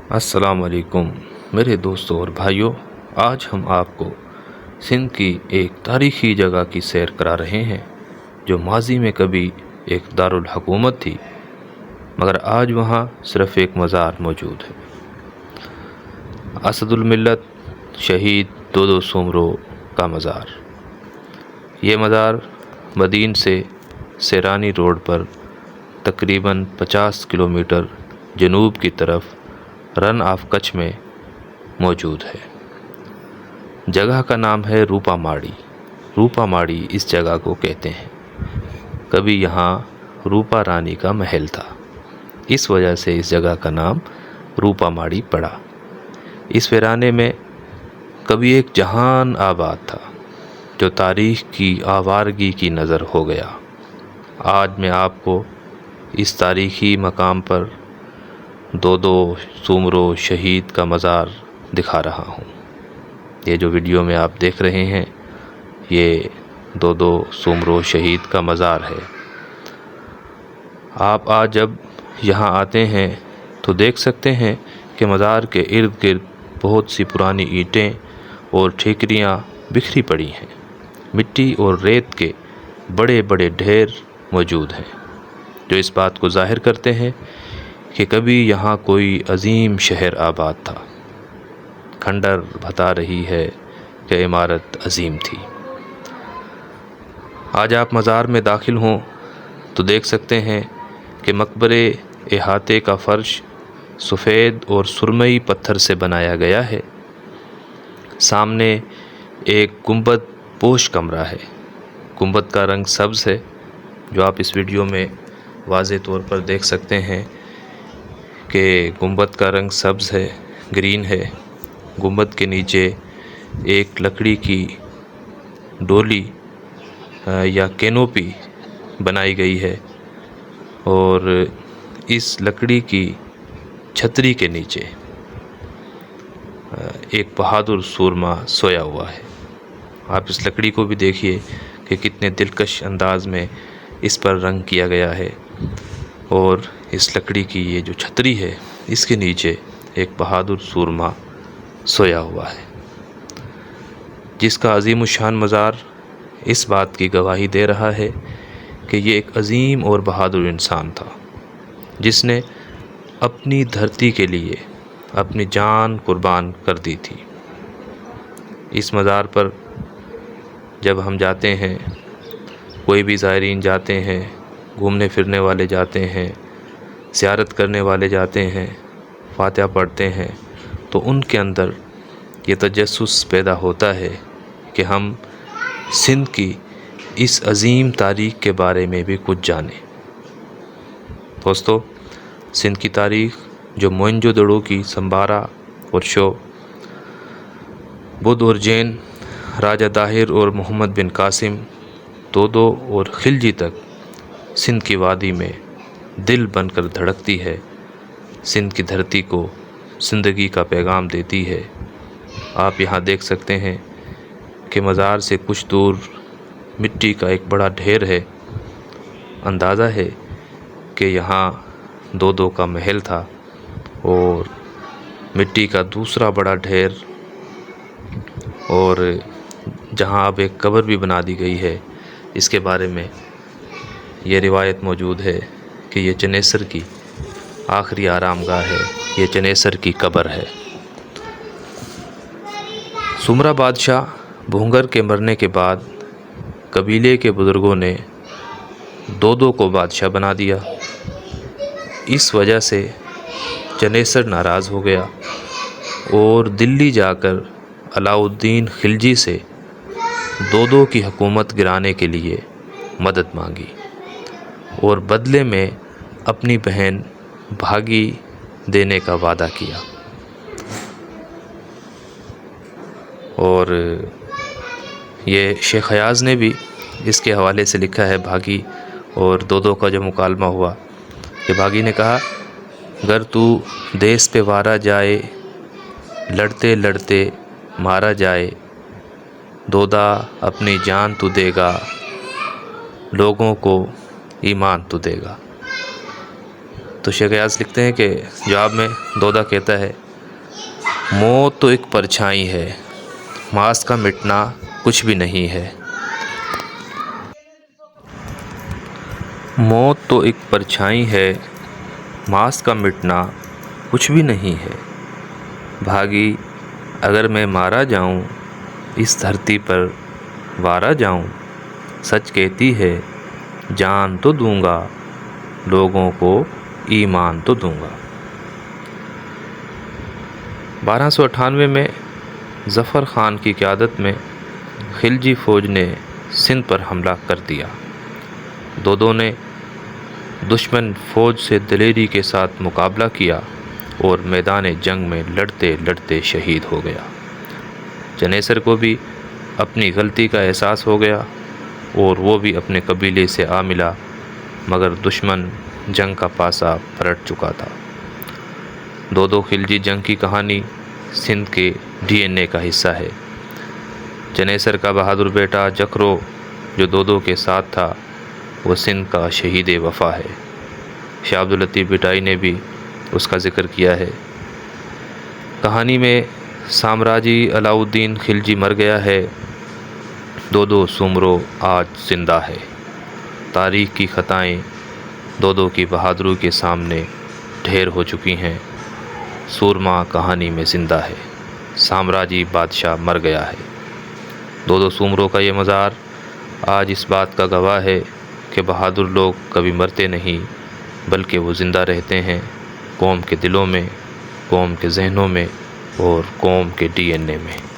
السلام علیکم میرے دوستوں اور بھائیوں، آج ہم آپ کو سندھ کی ایک تاریخی جگہ کی سیر کرا رہے ہیں جو ماضی میں کبھی ایک دارالحکومت تھی، مگر آج وہاں صرف ایک مزار موجود ہے۔ اسد الملت شہید دودو سومرو کا مزار۔ یہ مزار مدین سے سیرانی روڈ پر تقریباً 50 کلومیٹر جنوب کی طرف رن آف کچھ میں موجود ہے۔ جگہ کا نام ہے روپا ماڑی۔ روپا ماڑی اس جگہ کو کہتے ہیں۔ کبھی یہاں روپا رانی کا محل تھا، اس وجہ سے اس جگہ کا نام روپا ماڑی پڑا۔ اس ویرانے میں کبھی ایک جہان آباد تھا جو تاریخ کی آوارگی کی نظر ہو گیا۔ آج میں آپ کو اس تاریخی مقام پر دودو سومرو شہید کا مزار دکھا رہا ہوں۔ یہ جو ویڈیو میں آپ دیکھ رہے ہیں یہ دودو سومرو شہید کا مزار ہے۔ آپ آج جب یہاں آتے ہیں تو دیکھ سکتے ہیں کہ مزار کے ارد گرد بہت سی پرانی اینٹیں اور ٹھیکریاں بکھری پڑی ہیں۔ مٹی اور ریت کے بڑے بڑے ڈھیر موجود ہیں جو اس بات کو ظاہر کرتے ہیں کہ کبھی یہاں کوئی عظیم شہر آباد تھا۔ کھنڈر بتا رہی ہے کہ عمارت عظیم تھی۔ آج آپ مزار میں داخل ہوں تو دیکھ سکتے ہیں کہ مقبرے احاطے کا فرش سفید اور سرمئی پتھر سے بنایا گیا ہے۔ سامنے ایک گنبد پوش کمرہ ہے۔ گنبد کا رنگ سبز ہے، جو آپ اس ویڈیو میں واضح طور پر دیکھ سکتے ہیں کہ گنبد کا رنگ سبز ہے، گرین ہے۔ گنبد کے نیچے ایک لکڑی کی ڈولی یا کینوپی بنائی گئی ہے اور اس لکڑی کی چھتری کے نیچے ایک بہادر سورما سویا ہوا ہے۔ آپ اس لکڑی کو بھی دیکھیے کہ کتنے دلکش انداز میں اس پر رنگ کیا گیا ہے، اور اس لکڑی کی یہ جو چھتری ہے اس کے نیچے ایک بہادر سورما سویا ہوا ہے، جس کا عظیم الشان مزار اس بات کی گواہی دے رہا ہے کہ یہ ایک عظیم اور بہادر انسان تھا جس نے اپنی دھرتی کے لیے اپنی جان قربان کر دی تھی۔ اس مزار پر جب ہم جاتے ہیں، کوئی بھی زائرین جاتے ہیں، گھومنے پھرنے والے جاتے ہیں، زیارت کرنے والے جاتے ہیں، فاتحہ پڑھتے ہیں، تو ان کے اندر یہ تجسس پیدا ہوتا ہے کہ ہم سندھ کی اس عظیم تاریخ کے بارے میں بھی کچھ جانیں۔ دوستو، سندھ کی تاریخ جو موئنجو دڑو کی سمبارا اور شو، بدھ اور جین، راجہ طاہر اور محمد بن قاسم، دودو اور خلجی تک سندھ کی وادی میں دل بن کر دھڑکتی ہے، سندھ کی دھرتی کو زندگی کا پیغام دیتی ہے۔ آپ یہاں دیکھ سکتے ہیں کہ مزار سے کچھ دور مٹی کا ایک بڑا ڈھیر ہے۔ اندازہ ہے کہ یہاں دودو کا محل تھا، اور مٹی کا دوسرا بڑا ڈھیر، اور جہاں اب ایک قبر بھی بنا دی گئی ہے، اس کے بارے میں یہ روایت موجود ہے کہ یہ چنیسر کی آخری آرام گاہ ہے، یہ چنیسر کی قبر ہے۔ سمرا بادشاہ بھونگر کے مرنے کے بعد قبیلے کے بزرگوں نے دودو کو بادشاہ بنا دیا۔ اس وجہ سے چنیسر ناراض ہو گیا اور دلی جا کر علاء الدین خلجی سے دودو کی حکومت گرانے کے لیے مدد مانگی اور بدلے میں اپنی بہن بھاگی دینے کا وعدہ کیا۔ اور یہ شیخ ایاز نے بھی اس کے حوالے سے لکھا ہے، بھاگی اور دودو کا جو مکالمہ ہوا، کہ بھاگی نے کہا، گر تو دیس پہ وارا جائے، لڑتے لڑتے مارا جائے، دودا اپنی جان تو دے گا، لوگوں کو ایمان تو دے گا۔ تو شیخ ایاز لکھتے ہیں کہ جواب میں دودہ کہتا ہے موت تو ایک پرچھائی ہے، ماس کا مٹنا کچھ بھی نہیں ہے۔ موت تو ایک پرچھائی ہے، ماس کا مٹنا کچھ بھی نہیں ہے۔ بھاگی اگر میں مارا جاؤں، اس دھرتی پر وارا جاؤں، سچ کہتی ہے جان تو دوں گا، لوگوں کو ایمان تو دوں گا۔ 1298 میں ظفر خان کی قیادت میں خلجی فوج نے سندھ پر حملہ کر دیا۔ دودو نے دشمن فوج سے دلیری کے ساتھ مقابلہ کیا اور میدان جنگ میں لڑتے لڑتے شہید ہو گیا۔ چنیسر کو بھی اپنی غلطی کا احساس ہو گیا اور وہ بھی اپنے قبیلے سے آ ملا، مگر دشمن جنگ کا پاسا پلٹ چکا تھا۔ دودو خلجی جنگ کی کہانی سندھ کے ڈی این اے کا حصہ ہے۔ چنیسر کا بہادر بیٹا جکھرو جو دودو کے ساتھ تھا، وہ سندھ کا شہید وفا ہے۔ شاہ عبداللطیف بھٹائی نے بھی اس کا ذکر کیا ہے۔ کہانی میں سامراجی علاؤ الدین خلجی مر گیا ہے، دودو سومرو آج زندہ ہے۔ تاریخ کی خطائیں دودو کی بہادری کے سامنے ڈھیر ہو چکی ہیں۔ سورما کہانی میں زندہ ہے، سامراجی بادشاہ مر گیا ہے۔ دودو سومرو کا یہ مزار آج اس بات کا گواہ ہے کہ بہادر لوگ کبھی مرتے نہیں، بلکہ وہ زندہ رہتے ہیں قوم کے دلوں میں، قوم کے ذہنوں میں اور قوم کے ڈی این اے میں۔